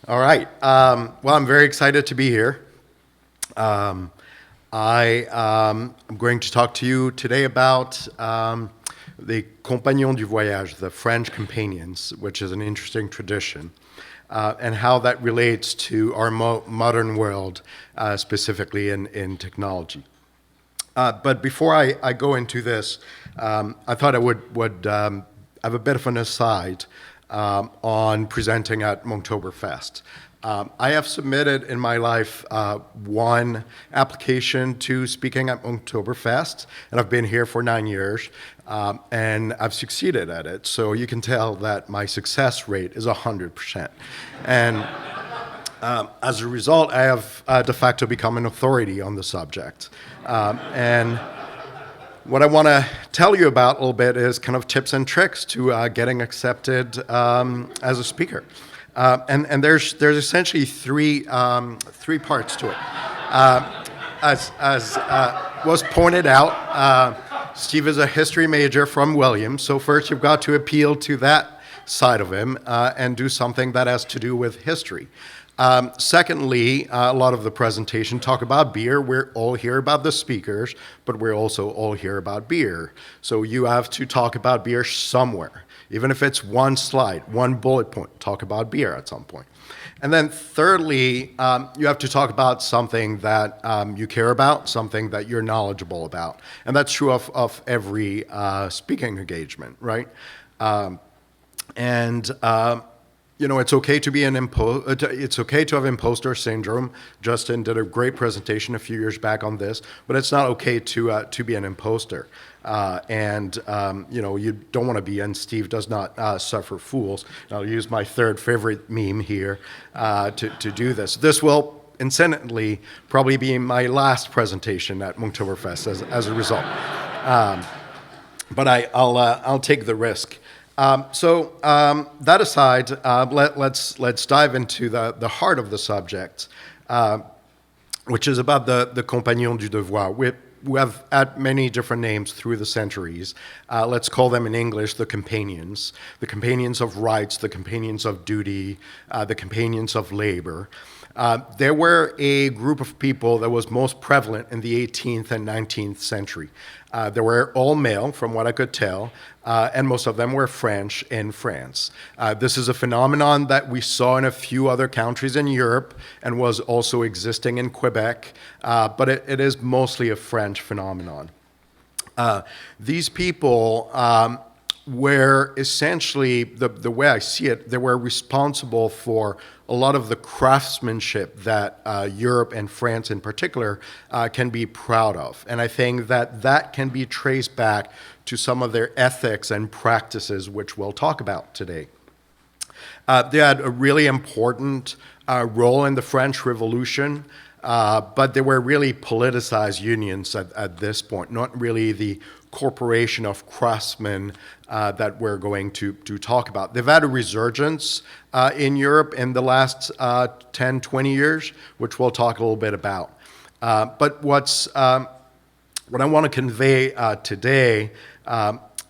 All right. Well, I'm very excited to be here. Um, I'm going to talk to you today about the Compagnons du Voyage, the French companions, which is an interesting tradition, and how that relates to our modern world, specifically in technology. But before I go into this, I thought I would have a bit of an aside on presenting at Oktoberfest. I have submitted in my life one application to speaking at Oktoberfest, and I've been here for 9 years, and I've succeeded at it. So you can tell that my success rate is 100%. And as a result, I have de facto become an authority on the subject. And what I want to tell you about a little bit is kind of tips and tricks to getting accepted as a speaker. And there's essentially three parts to it. As was pointed out, Steve is a history major from Williams. So first you've got to appeal to that side of him and do something that has to do with history. Secondly, a lot of the presentation talk about beer. We're all here about the speakers, but we're also all here about beer. So you have to talk about beer somewhere. Even if it's one slide, one bullet point, talk about beer at some point. And then thirdly, you have to talk about something that you care about, something that you're knowledgeable about. And that's true of every speaking engagement, right? It's okay to be it's okay to have imposter syndrome. Justin did a great presentation a few years back on this, but it's not okay to be an imposter. You don't want to be, and Steve does not suffer fools. I'll use my third favorite meme here to do this. This will, incidentally, probably be my last presentation at Oktoberfest as a result. But I'll take the risk. That aside, let's dive into the heart of the subject, which is about the Compagnons du Devoir. We have had many different names through the centuries. Let's call them in English the companions of rights, the companions of duty, the companions of labor. There were a group of people that was most prevalent in the 18th and 19th century. They were all male, from what I could tell, and most of them were French in France. This is a phenomenon that we saw in a few other countries in Europe and was also existing in Quebec, but it is mostly a French phenomenon. These people were essentially, the way I see it, they were responsible for a lot of the craftsmanship that Europe and France in particular can be proud of. And I think that can be traced back to some of their ethics and practices, which we'll talk about today. They had a really important role in the French Revolution, but they were really politicized unions at this point, not really the corporation of craftsmen that we're going to talk about. They've had a resurgence in Europe in the last 10, 20 years, which we'll talk a little bit about. But what I want to convey today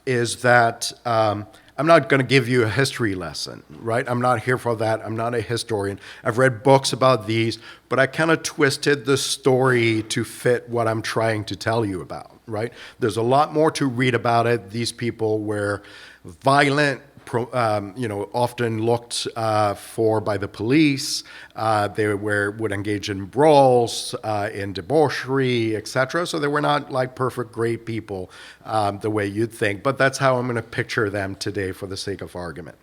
is that I'm not going to give you a history lesson, right? I'm not here for that. I'm not a historian. I've read books about these, but I kind of twisted the story to fit what I'm trying to tell you about, right? There's a lot more to read about it. These people were violent, often looked for by the police. They would engage in brawls, in debauchery, etc. So they were not like perfect, great people the way you'd think. But that's how I'm going to picture them today for the sake of argument.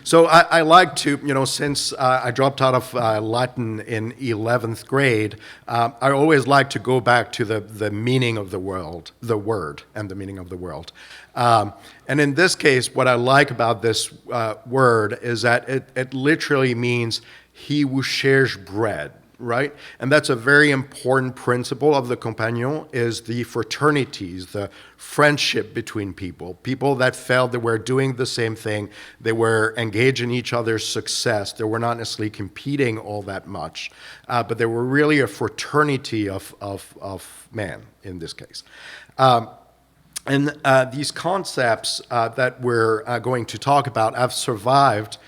So I like to, since I dropped out of Latin in 11th grade, I always like to go back to the meaning of the word, and the meaning of the world. And in this case, what I like about this word is that it literally means he who shares bread, right? And that's a very important principle of the Compagnons, is the fraternities, the friendship between people that felt they were doing the same thing, they were engaged in each other's success, they were not necessarily competing all that much, but they were really a fraternity of man in this case. And these concepts that we're going to talk about have survived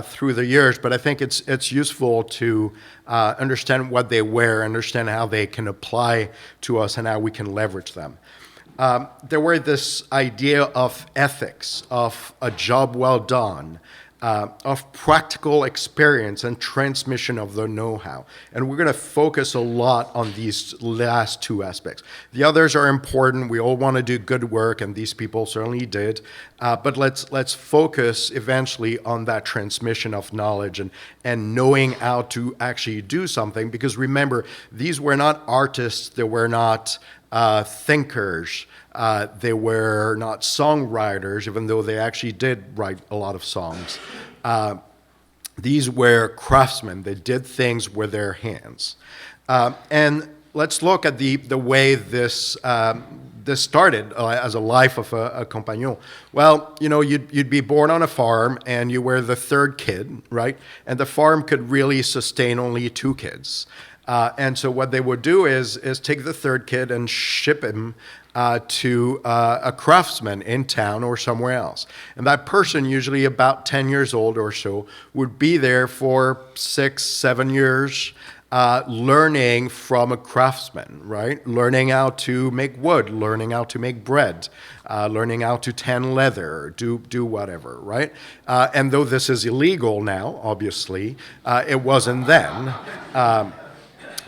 through the years, but I think it's useful to understand what they were, understand how they can apply to us, and how we can leverage them. There were this idea of ethics, of a job well done, of practical experience and transmission of the know-how. And we're going to focus a lot on these last two aspects. The others are important. We all want to do good work, and these people certainly did. But let's focus eventually on that transmission of knowledge and knowing how to actually do something. Because remember, these were not artists. They were not thinkers. They were not songwriters, even though they actually did write a lot of songs. These were craftsmen. They did things with their hands. And let's look at the way this started as a life of a compagnon. Well, you'd be born on a farm, and you were the third kid, right? And the farm could really sustain only 2 kids. And so what they would do is take the third kid and ship him to a craftsman in town or somewhere else. And that person, usually about 10 years old or so, would be there for 6, 7 years, learning from a craftsman, right? Learning how to make wood, learning how to make bread, learning how to tan leather, do whatever, right? And though this is illegal now, obviously, it wasn't then.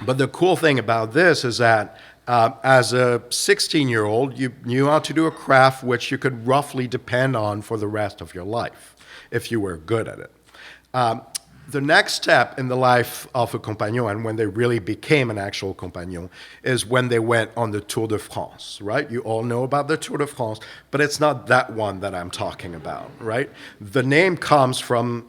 But the cool thing about this is that as a 16-year-old, you knew how to do a craft which you could roughly depend on for the rest of your life, if you were good at it. The next step in the life of a compagnon, and when they really became an actual compagnon, is when they went on the Tour de France, right? You all know about the Tour de France, but it's not that one that I'm talking about, right? The name comes from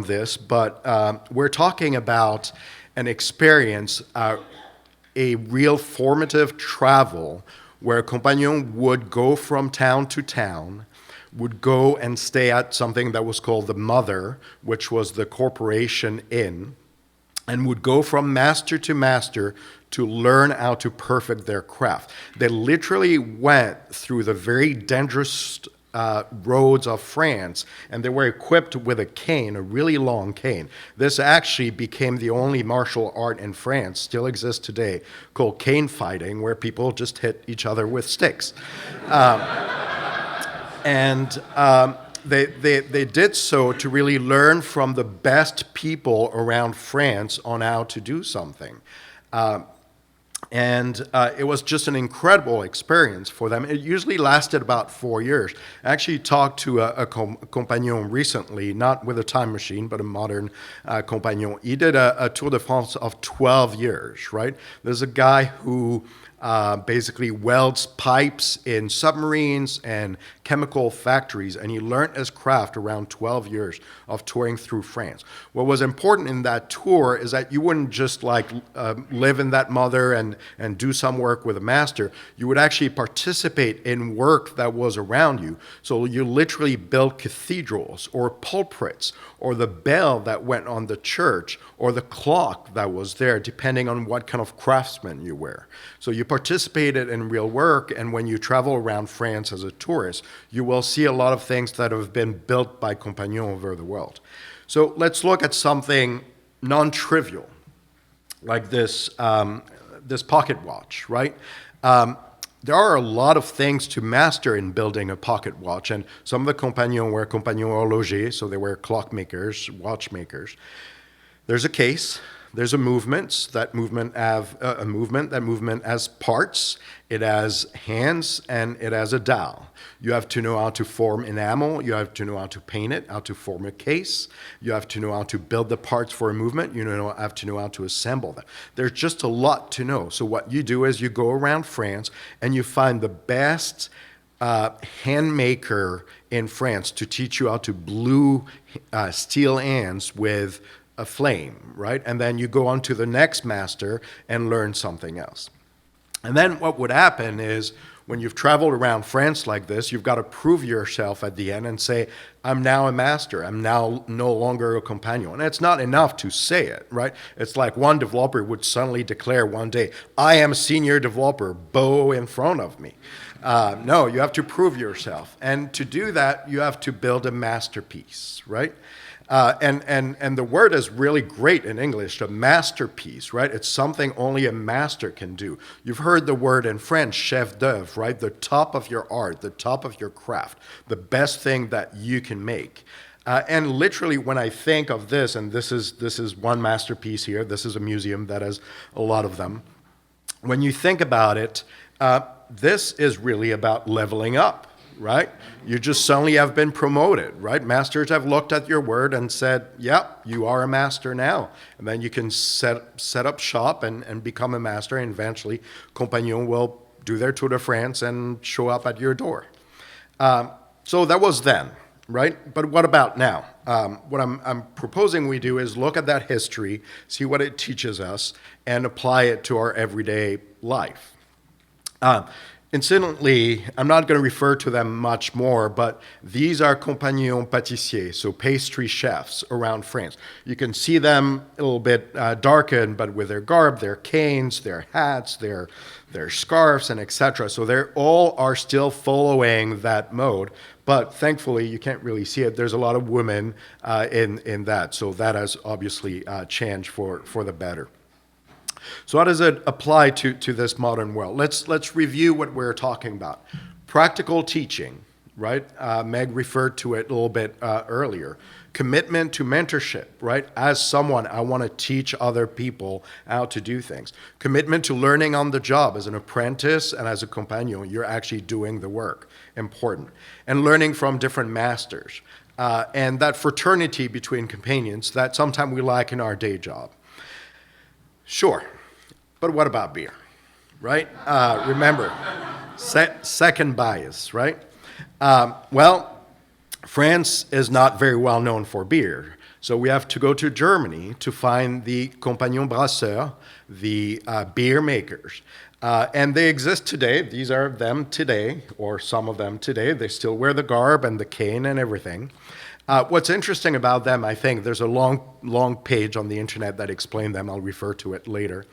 this, but we're talking about an experience, a real formative travel where a compagnon would go from town to town, would go and stay at something that was called the Mother, which was the corporation inn, and would go from master to learn how to perfect their craft. They literally went through the very dangerous roads of France, and they were equipped with a cane, a really long cane. This actually became the only martial art in France, still exists today, called cane fighting, where people just hit each other with sticks. They did so to really learn from the best people around France on how to do something. It was just an incredible experience for them. It usually lasted about 4 years. I actually talked to a compagnon recently, not with a time machine, but a modern compagnon. He did a Tour de France of 12 years, right? There's a guy who basically welds pipes in submarines and chemical factories, and he learned his craft around 12 years of touring through France. What was important in that tour is that you wouldn't just live in that Mother and do some work with a master. You would actually participate in work that was around you. So you literally built cathedrals or pulpits or the bell that went on the church or the clock that was there, depending on what kind of craftsman you were. So you participated in real work, and when you travel around France as a tourist, you will see a lot of things that have been built by compagnons over the world. So let's look at something non-trivial, like this pocket watch, right? There are a lot of things to master in building a pocket watch, and some of the compagnons were compagnons horlogers, so they were clockmakers, watchmakers. There's a case. There's a movement. That movement has parts. It has hands, and it has a dial. You have to know how to form enamel. You have to know how to paint it, how to form a case. You have to know how to build the parts for a movement. You have to know how to assemble them. There's just a lot to know. So what you do is you go around France, and you find the best hand maker in France to teach you how to glue steel ends with a flame, right? And then you go on to the next master and learn something else. And then what would happen is when you've traveled around France like this, you've got to prove yourself at the end and say, I'm now a master. I'm now no longer a compagnon. And it's not enough to say it, right? It's like one developer would suddenly declare one day, I am senior developer, bow in front of me. No, you have to prove yourself. And to do that, you have to build a masterpiece, right? And the word is really great in English, a masterpiece, right? It's something only a master can do. You've heard the word in French, chef d'oeuvre, right? The top of your art, the top of your craft, the best thing that you can make. And literally, when I think of this, and this is one masterpiece here, this is a museum that has a lot of them. When you think about it, this is really about leveling up, right? You just suddenly have been promoted, right? Masters have looked at your word and said, yep, you are a master now. And then you can set up shop and become a master, and eventually Compagnon will do their Tour de France and show up at your door. So that was then. Right? But what about now? What I'm proposing we do is look at that history, see what it teaches us, and apply it to our everyday life. Incidentally, I'm not going to refer to them much more, but these are compagnons pâtissiers, so pastry chefs around France. You can see them a little bit darkened, but with their garb, their canes, their hats, their scarves, and etc. So they all are still following that mode. But thankfully, you can't really see it. There's a lot of women in that. So that has obviously changed for the better. So how does it apply to this modern world? Let's review what we're talking about. Practical teaching, right? Meg referred to it a little bit earlier. Commitment to mentorship, right? As someone, I want to teach other people how to do things. Commitment to learning on the job. As an apprentice and as a compagnon, you're actually doing the work. Important. And learning from different masters. And that fraternity between companions that sometimes we lack in our day job. Sure. But what about beer, right? Remember, second bias, right? Well, France is not very well known for beer. So we have to go to Germany to find the Compagnons brasseurs, the beer makers. And they exist today. These are them today, or some of them today. They still wear the garb and the cane and everything. What's interesting about them, I think, there's a long page on the internet that explains them. I'll refer to it later.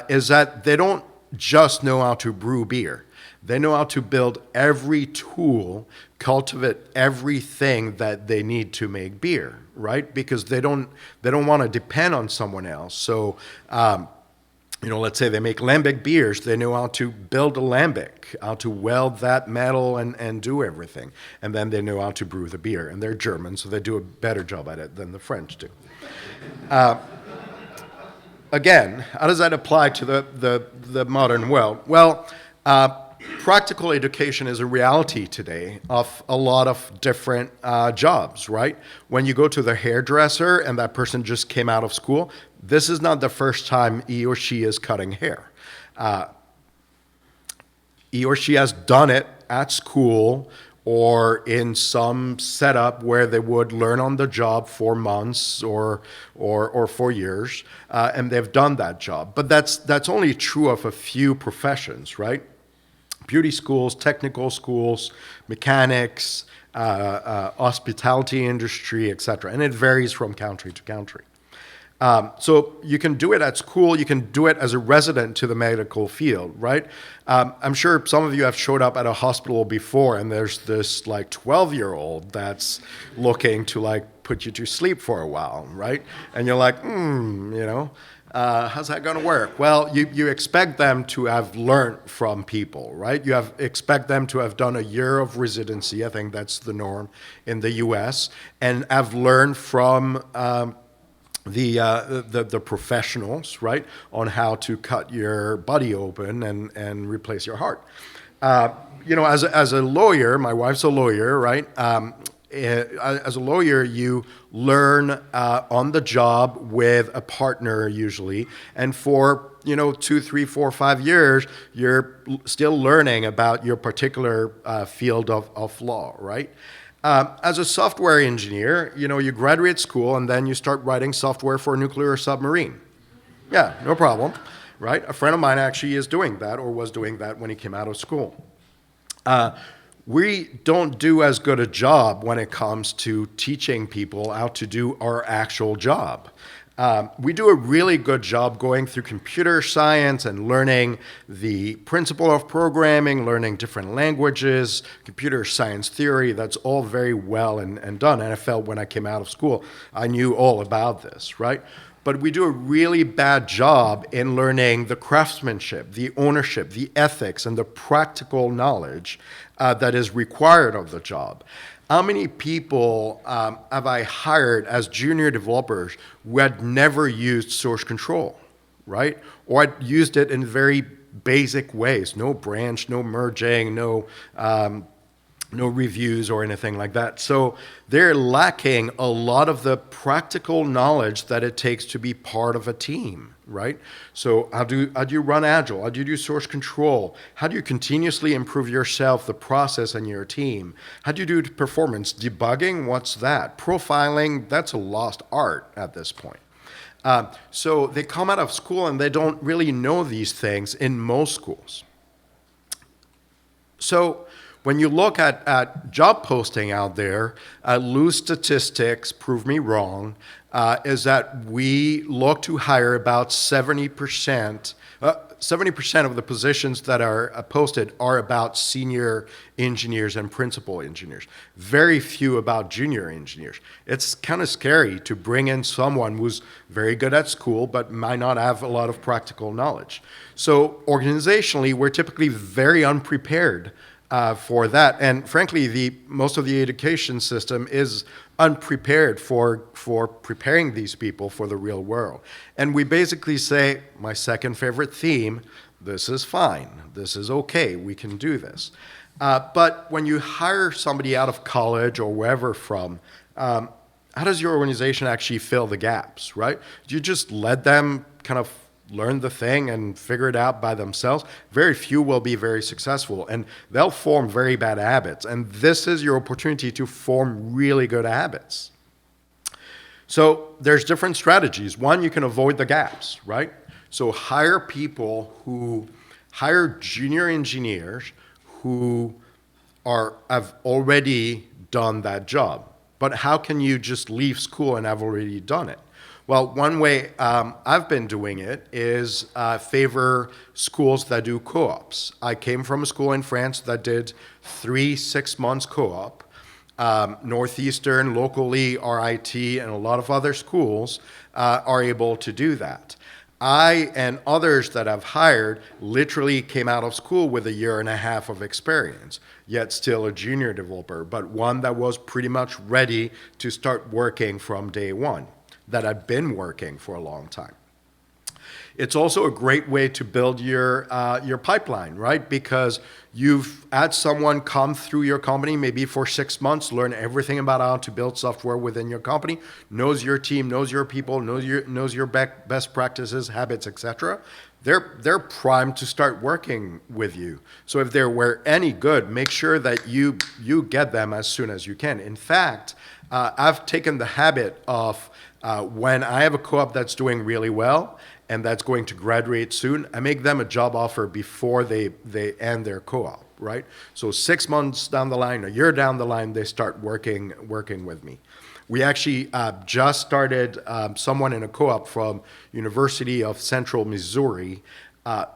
Is that they don't just know how to brew beer. They know how to build every tool, cultivate everything that they need to make beer, right? Because they don't want to depend on someone else. So, let's say they make lambic beers. They know how to build a lambic, how to weld that metal and do everything. And then they know how to brew the beer. And they're German, so they do a better job at it than the French do. Again, how does that apply to the modern world? Well, practical education is a reality today of a lot of different jobs, right? When you go to the hairdresser and that person just came out of school, this is not the first time he or she is cutting hair. He or she has done it at school or in some setup where they would learn on the job for months or for years, and they've done that job. But that's only true of a few professions, right? Beauty schools, technical schools, mechanics, hospitality industry, etc. And it varies from country to country. So you can do it at school, you can do it as a resident to the medical field, right? I'm sure some of you have showed up at a hospital before and there's this 12-year-old that's looking to put you to sleep for a while, right? And you're like, how's that going to work? Well, you expect them to have learned from people, right? You expect them to have done a year of residency. I think that's the norm in the U.S. and have learned from the professionals, right, on how to cut your body open and replace your heart. As a lawyer, my wife's a lawyer, right? As a lawyer, you learn on the job with a partner usually, and for 2, 3, 4, 5 years, you're still learning about your particular field of law, right? As a software engineer, you graduate school and then you start writing software for a nuclear submarine. Yeah, no problem, right? A friend of mine actually is doing that or was doing that when he came out of school. We don't do as good a job when it comes to teaching people how to do our actual job. We do a really good job going through computer science and learning the principle of programming, learning different languages, computer science theory. That's all very well and done. And I felt when I came out of school, I knew all about this, right? But we do a really bad job in learning the craftsmanship, the ownership, the ethics, and the practical knowledge that is required of the job. How many people have I hired as junior developers who had never used source control, right? Or had used it in very basic ways, no branch, no merging, no reviews or anything like that. So they're lacking a lot of the practical knowledge that it takes to be part of a team, right? So how do you run Agile? How do you do source control? How do you continuously improve yourself, the process, and your team? How do you do performance debugging? What's that? Profiling, that's a lost art at this point. So they come out of school and they don't really know these things in most schools. So when you look at job posting out there, loose statistics, prove me wrong, is that we look to hire about 70%. 70% of the positions that are posted are about senior engineers and principal engineers. Very few about junior engineers. It's kind of scary to bring in someone who's very good at school but might not have a lot of practical knowledge. So organizationally, we're typically very unprepared for that. And frankly, most of the education system is unprepared for preparing these people for the real world. And we basically say, my second favorite theme, this is fine, this is okay, we can do this. But when you hire somebody out of college or wherever from, how does your organization actually fill the gaps, right? Do you just let them kind of learn the thing and figure it out by themselves? Very few will be very successful, and they'll form very bad habits. And this is your opportunity to form really good habits. So there's different strategies. One, you can avoid the gaps, right? So hire junior engineers who have already done that job. But how can you just leave school and have already done it? Well, one way I've been doing it is favor schools that do co-ops. I came from a school in France that did 3 6-month co-op. Northeastern, locally, RIT, and a lot of other schools are able to do that. I and others that I've hired literally came out of school with 1.5 years of experience, yet still a junior developer, but one that was pretty much ready to start working from day one, that had been working for a long time. It's also a great way to build your pipeline, right? Because you've had someone come through your company maybe for 6 months, learn everything about how to build software within your company, knows your team, knows your people, knows your best practices, habits, etc. They're primed to start working with you. So if they're any good, make sure that you get them as soon as you can. In fact, I've taken the habit of when I have a co-op that's doing really well and that's going to graduate soon, I make them a job offer before they end their co-op, right? So 6 months down the line, 1 year down the line, they start working with me. We actually just started someone in a co-op from University of Central Missouri. I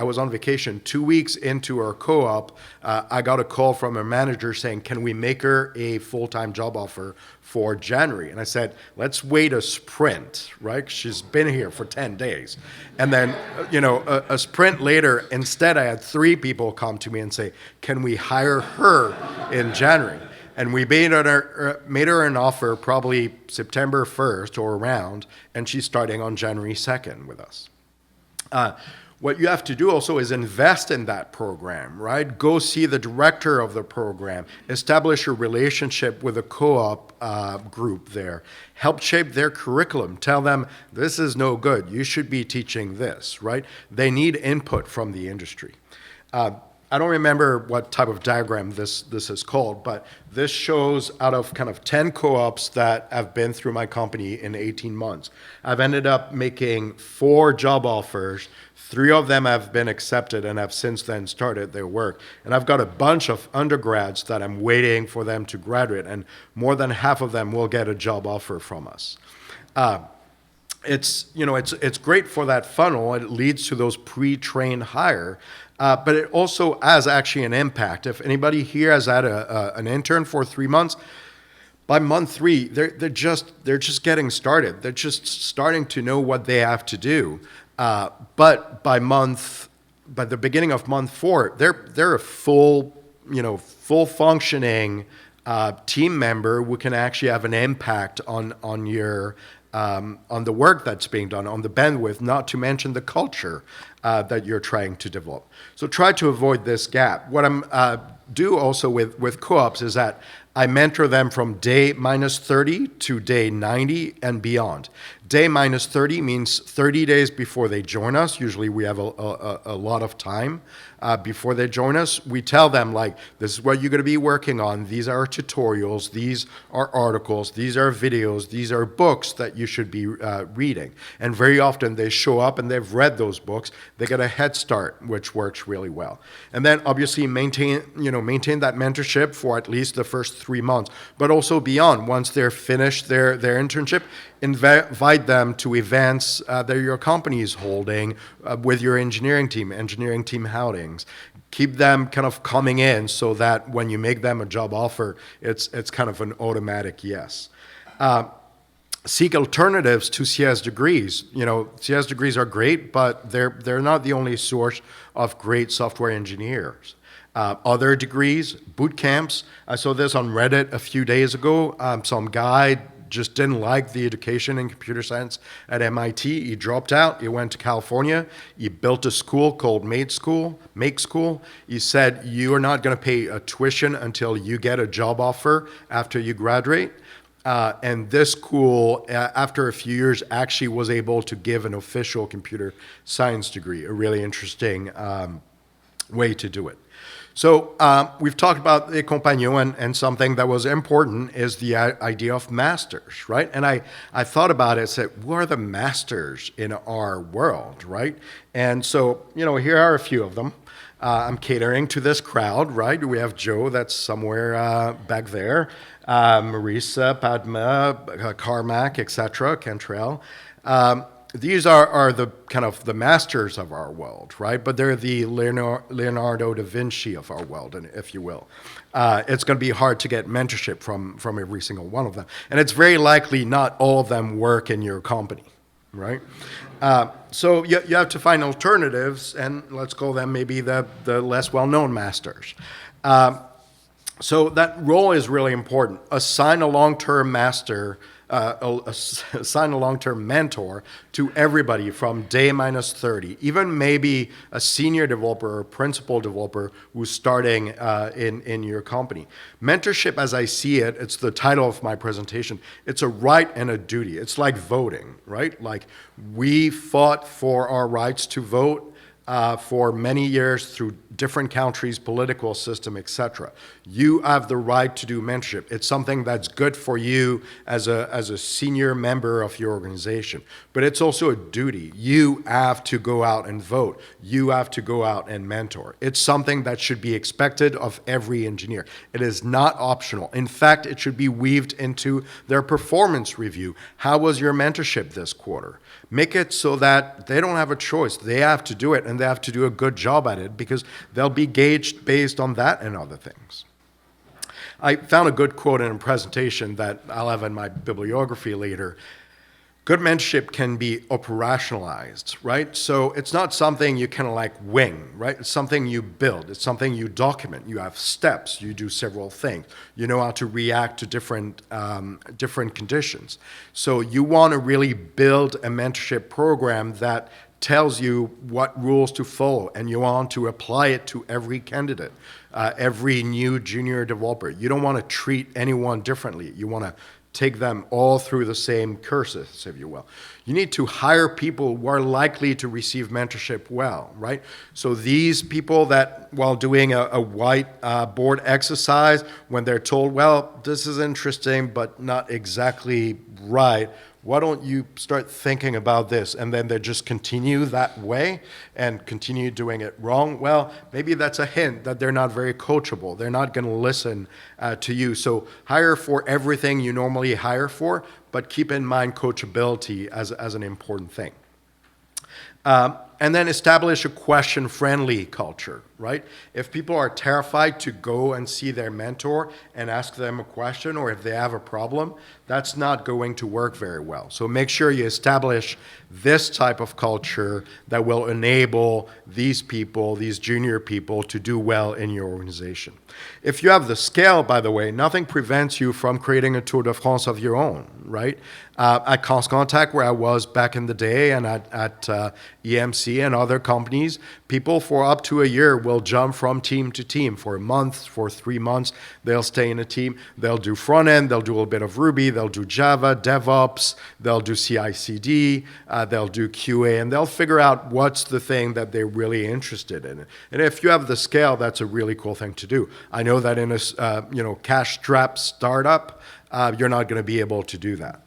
was on vacation. 2 weeks into our co-op, I got a call from a manager saying, can we make her a full-time job offer for January? And I said, let's wait a sprint, right? She's been here for 10 days. And then, a sprint later, instead I had 3 people come to me and say, can we hire her in January? And we made her an offer probably September 1st or around, and she's starting on January 2nd with us. What you have to do also is invest in that program, right? Go see the director of the program, establish a relationship with a co-op group there, help shape their curriculum, tell them this is no good, you should be teaching this, right? They need input from the industry. I don't remember what type of diagram this is called, but this shows out of kind of 10 co-ops that have been through my company in 18 months. I've ended up making 4 job offers. 3 of them have been accepted and have since then started their work. And I've got a bunch of undergrads that I'm waiting for them to graduate, and more than half of them will get a job offer from us. it's great for that funnel. It leads to those pre-trained hire, but it also has actually an impact. If anybody here has had an intern for 3 months, by month 3, they're just getting started. They're just starting to know what they have to do. But by the beginning of month 4, they're a full functioning team member who can actually have an impact on your on the work that's being done, on the bandwidth, not to mention the culture that you're trying to develop. So try to avoid this gap. What I'm do also with co-ops is that I mentor them from day minus 30 to day 90 and beyond. Day minus 30 means 30 days before they join us. Usually we have a lot of time before they join us. We tell them, like, this is what you're going to be working on. These are tutorials. These are articles. These are videos. These are books that you should be reading. And very often they show up and they've read those books. They get a head start, which works really well. And then obviously maintain that mentorship for at least the first 3 months, but also beyond. Once they're finished their internship, invite them to events that your company is holding with your engineering team outings. Keep them kind of coming in so that when you make them a job offer, it's kind of an automatic yes. Seek alternatives to CS degrees. CS degrees are great, but they're not the only source of great software engineers. Other degrees, boot camps. I saw this on Reddit a few days ago. Some guy just didn't like the education in computer science at MIT. He dropped out. He went to California. He built a school called Make School. He said, you are not going to pay a tuition until you get a job offer after you graduate. And this school, after a few years, actually was able to give an official computer science degree, a really interesting way to do it. So we've talked about the Compagnon, and something that was important is the idea of masters, right? And I thought about it and said, what are the masters in our world, right? And so, here are a few of them. I'm catering to this crowd, right? We have Joe, that's somewhere back there, Marisa, Padma, Carmack, etc., Cantrell. These are the kind of the masters of our world, right? But they're the Leonardo da Vinci of our world, if you will. It's going to be hard to get mentorship from every single one of them. And it's very likely not all of them work in your company, right? So you have to find alternatives, and let's call them maybe the less well-known masters. So that role is really important. Assign a long-term master, assign a long-term mentor to everybody from day minus 30, even maybe a senior developer or principal developer who's starting in your company. Mentorship, as I see it, it's the title of my presentation, it's a right and a duty. It's like voting, right? Like, we fought for our rights to vote for many years through different countries, political system, etc. You have the right to do mentorship. It's something that's good for you as a senior member of your organization. But it's also a duty. You have to go out and vote. You have to go out and mentor. It's something that should be expected of every engineer. It is not optional. In fact, it should be weaved into their performance review. How was your mentorship this quarter? Make it so that they don't have a choice. They have to do it, and they have to do a good job at it, because they'll be gauged based on that and other things. I found a good quote in a presentation that I'll have in my bibliography later. Good mentorship can be operationalized, right? So it's not something you kind of like wing, right? It's something you build. It's something you document. You have steps. You do several things. You know how to react to different conditions. So you want to really build a mentorship program that tells you what rules to follow, and you want to apply it to every candidate, every new junior developer. You don't want to treat anyone differently. You want to take them all through the same courses, if you will. You need to hire people who are likely to receive mentorship well, right? So these people that, while doing a whiteboard exercise, when they're told, well, this is interesting, but not exactly right, why don't you start thinking about this? And then they just continue that way and continue doing it wrong. Well, maybe that's a hint that they're not very coachable. They're not going to listen to you. So hire for everything you normally hire for, but keep in mind coachability as an important thing. And then establish a question-friendly culture, right? If people are terrified to go and see their mentor and ask them a question, or if they have a problem, that's not going to work very well. So make sure you establish this type of culture that will enable these people, these junior people, to do well in your organization. If you have the scale, by the way, nothing prevents you from creating a Tour de France of your own, right? At Contact, where I was back in the day, and at EMC and other companies, people for up to a year will jump from team to team. For a month, for 3 months, they'll stay in a team. They'll do front end, they'll do a little bit of Ruby, they'll do Java, DevOps, they'll do CI/CD, they'll do QA, and they'll figure out what's the thing that they're really interested in. And if you have the scale, that's a really cool thing to do. I know that in a cash-strapped startup, you're not going to be able to do that.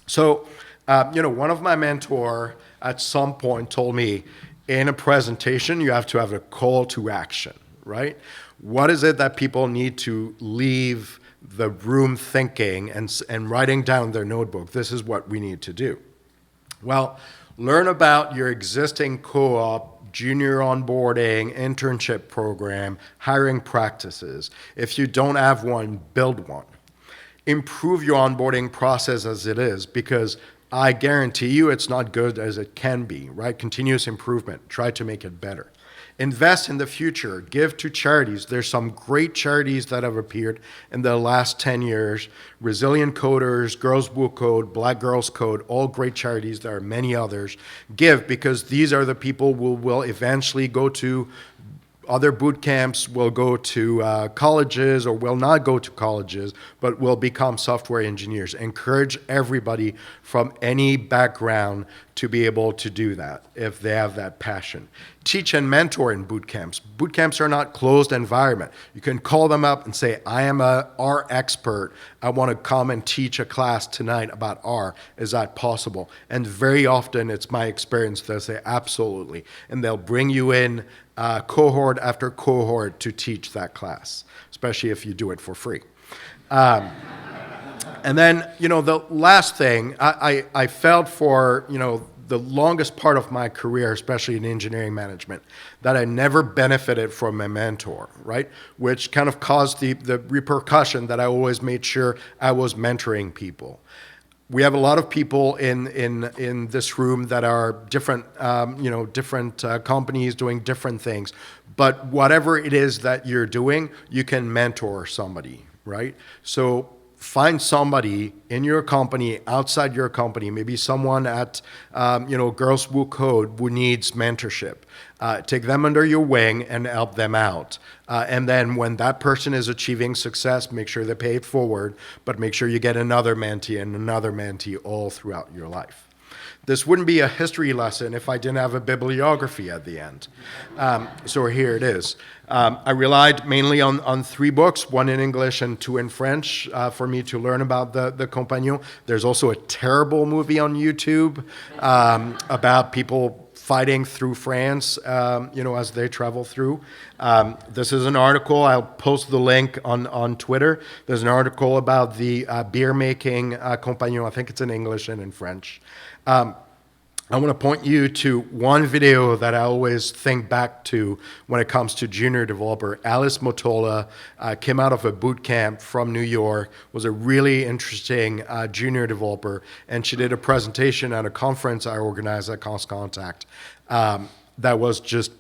So, one of my mentor at some point told me, in a presentation, you have to have a call to action, right? What is it that people need to leave the room thinking and writing down their notebook? This is what we need to do. Well, learn about your existing co-op, junior onboarding, internship program, hiring practices. If you don't have one, build one. Improve your onboarding process as it is, because I guarantee you it's not good as it can be, right? Continuous improvement. Try to make it better. Invest in the future. Give to charities. There's some great charities that have appeared in the last 10 years. Resilient Coders, Girls Will Code, Black Girls Code, all great charities. There are many others. Give, because these are the people who will eventually go to other boot camps, will go to colleges, or will not go to colleges, but will become software engineers. Encourage everybody from any background to be able to do that if they have that passion. Teach and mentor in boot camps. Boot camps are not closed environment. You can call them up and say, I am a R expert. I want to come and teach a class tonight about R. Is that possible? And very often it's my experience, they'll say absolutely. And they'll bring you in cohort after cohort to teach that class, especially if you do it for free. And then, the last thing, I felt for, the longest part of my career, especially in engineering management, that I never benefited from a mentor, right? Which kind of caused the repercussion that I always made sure I was mentoring people. We have a lot of people in this room that are different, different companies doing different things. But whatever it is that you're doing, you can mentor somebody, right? So find somebody in your company, outside your company, maybe someone at, Girls Will Code who needs mentorship. Take them under your wing and help them out. And then when that person is achieving success, make sure they pay it forward, but make sure you get another mentee and another mentee all throughout your life. This wouldn't be a history lesson if I didn't have a bibliography at the end. So here it is. I relied mainly on 3 books, 1 in English and 2 in French, for me to learn about the Compagnonnage. There's also a terrible movie on YouTube about people fighting through France, as they travel through. This is an article. I'll post the link on Twitter. There's an article about the beer-making Compagnonnage. I think it's in English and in French. I want to point you to one video that I always think back to when it comes to junior developer. Alice Motola came out of a boot camp from New York, was a really interesting junior developer, and she did a presentation at a conference I organized at Contact that was just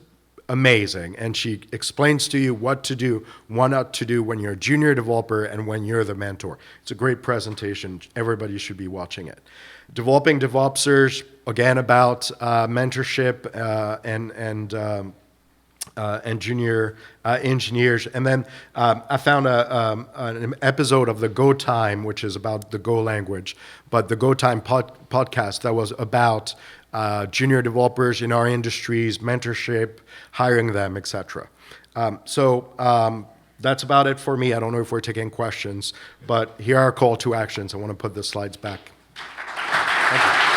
amazing. And she explains to you what to do, what not to do when you're a junior developer and when you're the mentor. It's a great presentation. Everybody should be watching it. Developing DevOpsers, again, about mentorship and junior engineers. And then I found an episode of the Go Time, which is about the Go language, but the Go Time podcast that was about junior developers in our industries, mentorship, hiring them, etc. So that's about it for me. I don't know if we're taking questions, but here are our call to actions. I want to put the slides back. Thank you.